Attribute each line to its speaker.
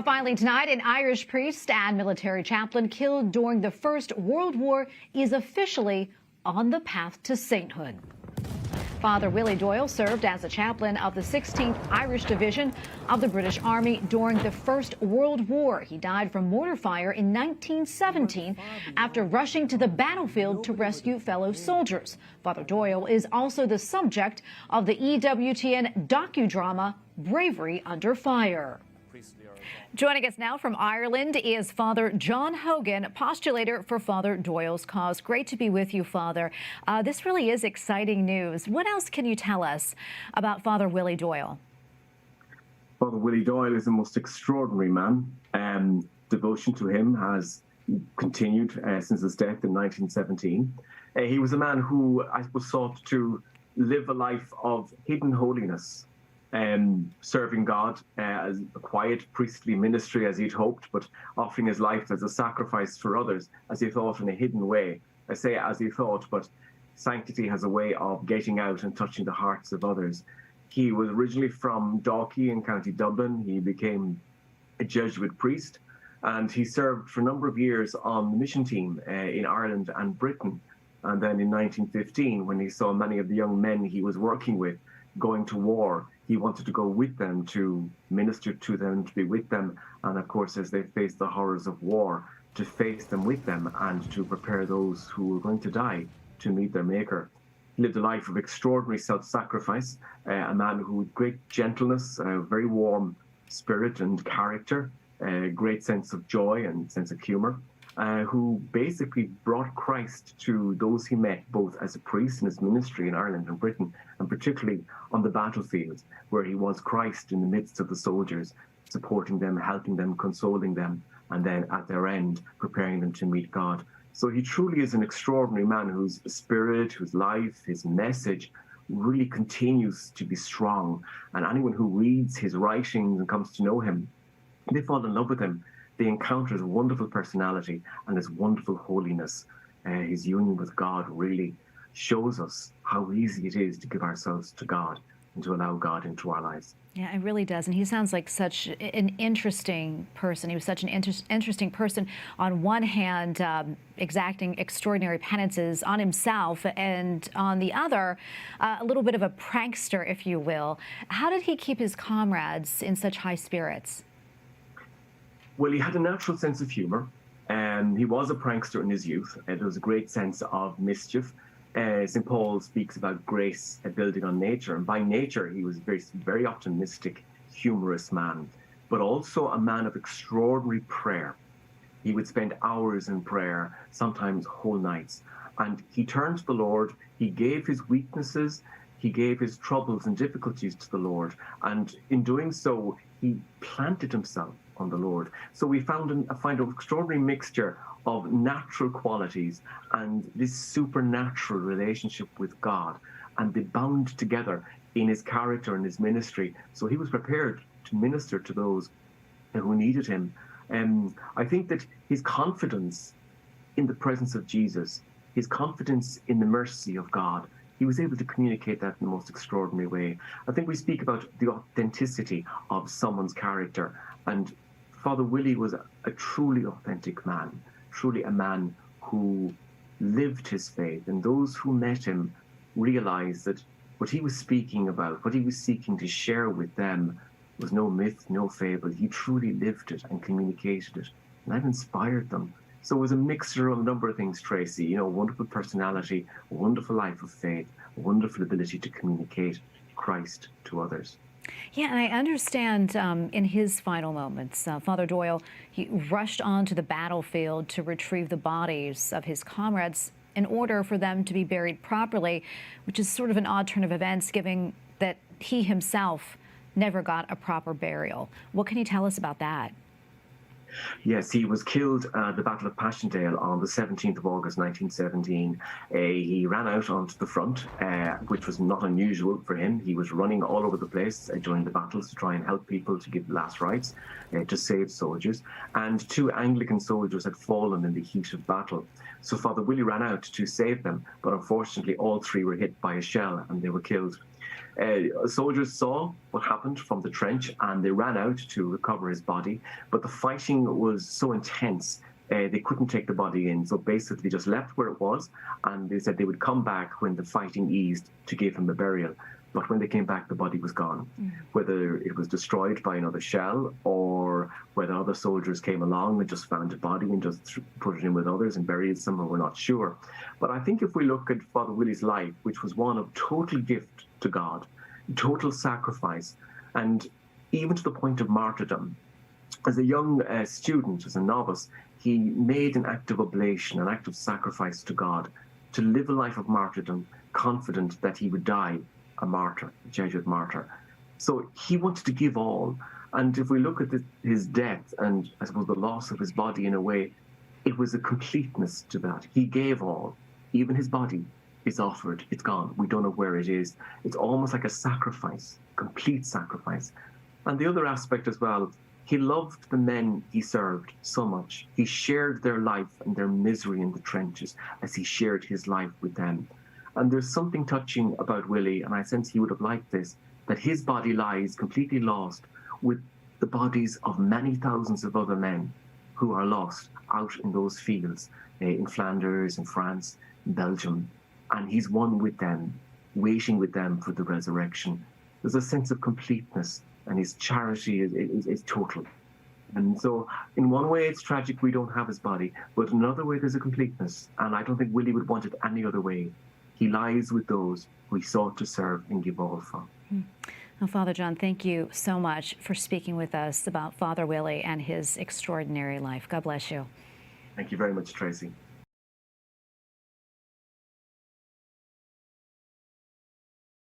Speaker 1: Finally tonight, an Irish priest and military chaplain killed during the First World War is officially on the path to sainthood. Father Willie Doyle served as a chaplain of the 16th Irish Division of the British Army during the First World War. He died from mortar fire in 1917 after rushing to the battlefield to rescue fellow soldiers. Father Doyle is also the subject of the EWTN docudrama Bravery Under Fire. Joining us now from Ireland is Father John Hogan, postulator for Father Doyle's cause. Great to be with you, Father. This really is exciting news. What else can you tell us about Father Willie Doyle?
Speaker 2: Father Willie Doyle is the most extraordinary man. Devotion to him has continued since his death in 1917. He was a man who, I suppose, sought to live a life of hidden holiness, serving God as a quiet priestly ministry as he'd hoped, but offering his life as a sacrifice for others, as he thought, in a hidden way. I say as he thought, but sanctity has a way of getting out and touching the hearts of others. He was originally from Dalkey in County Dublin. He became a Jesuit priest, and he served for a number of years on the mission team in Ireland and Britain. And then in 1915, when he saw many of the young men he was working with going to war, he wanted to go with them, to minister to them, to be with them, and of course, as they faced the horrors of war, to face them with them and to prepare those who were going to die to meet their Maker. He lived a life of extraordinary self-sacrifice, a man who had great gentleness, a very warm spirit and character, a great sense of joy and sense of humour, who basically brought Christ to those he met, both as a priest in his ministry in Ireland and Britain, and particularly on the battlefield, where he was Christ in the midst of the soldiers, supporting them, helping them, consoling them, and then at their end, preparing them to meet God. So he truly is an extraordinary man whose spirit, whose life, his message really continues to be strong. And anyone who reads his writings and comes to know him, they fall in love with him. They encounter his wonderful personality and his wonderful holiness. His union with God really shows us how easy it is to give ourselves to God and to allow God into our lives.
Speaker 1: Yeah, it really does. And he sounds like such an interesting person. He was such an interesting person. On one hand, exacting extraordinary penances on himself, and on the other, a little bit of a prankster, if you will. How did he keep his comrades in such high spirits?
Speaker 2: Well, he had a natural sense of humour. He was a prankster in his youth. There was a great sense of mischief. St. Paul speaks about grace building on nature, and by nature he was a very, very optimistic, humorous man, but also a man of extraordinary prayer. He would spend hours in prayer, sometimes whole nights, and he turned to the Lord. He gave his weaknesses, he gave his troubles and difficulties to the Lord, and in doing so, he planted himself on the Lord. So we find an extraordinary mixture of natural qualities and this supernatural relationship with God, and they bound together in his character and his ministry. So he was prepared to minister to those who needed him. I think that his confidence in the presence of Jesus, his confidence in the mercy of God, he was able to communicate that in the most extraordinary way. I think we speak about the authenticity of someone's character, and Father Willie was a truly authentic man, truly a man who lived his faith, and those who met him realized that what he was speaking about, what he was seeking to share with them, was no myth, no fable. He truly lived it and communicated it, and that inspired them. So it was a mixture of a number of things, Tracy. You know, a wonderful personality, a wonderful life of faith, a wonderful ability to communicate Christ to others.
Speaker 1: Yeah, and I understand in his final moments, Father Doyle, he rushed onto the battlefield to retrieve the bodies of his comrades in order for them to be buried properly, which is sort of an odd turn of events, given that he himself never got a proper burial. What can you tell us about that?
Speaker 2: Yes, he was killed at the Battle of Passchendaele on the 17th of August 1917. He ran out onto the front, which was not unusual for him. He was running all over the place during the battles to try and help people, to give last rites, to save soldiers. And 2 Anglican soldiers had fallen in the heat of battle. So Father Willie ran out to save them, but unfortunately all 3 were hit by a shell and they were killed. Soldiers saw what happened from the trench and they ran out to recover his body, but the fighting was so intense they couldn't take the body in. So basically they just left where it was, and they said they would come back when the fighting eased to give him a burial. But when they came back, the body was gone. Whether it was destroyed by another shell or whether other soldiers came along and just found a body and just put it in with others and buried somehow, we're not sure. But I think if we look at Father Willie's life, which was one of total gift to God, total sacrifice, and even to the point of martyrdom. As a young student, as a novice, he made an act of oblation, an act of sacrifice to God, to live a life of martyrdom, confident that he would die a martyr, a Jesuit martyr. So he wanted to give all. And if we look at his death and, I suppose, the loss of his body in a way, it was a completeness to that. He gave all. Even his body is offered. It's gone. We don't know where it is. It's almost like a sacrifice, complete sacrifice. And the other aspect as well, he loved the men he served so much. He shared their life and their misery in the trenches as he shared his life with them. And there's something touching about Willie, and I sense he would have liked this, that his body lies completely lost with the bodies of many thousands of other men who are lost out in those fields, in Flanders, in France, in Belgium. And he's one with them, waiting with them for the resurrection. There's a sense of completeness, and his charity is total. And so in one way it's tragic we don't have his body, but in another way there's a completeness. And I don't think Willie would want it any other way. He lies with those who he sought to serve and give all for.
Speaker 1: Well, Father John, thank you so much for speaking with us about Father Willie and his extraordinary life. God bless you.
Speaker 2: Thank you very much, Tracy.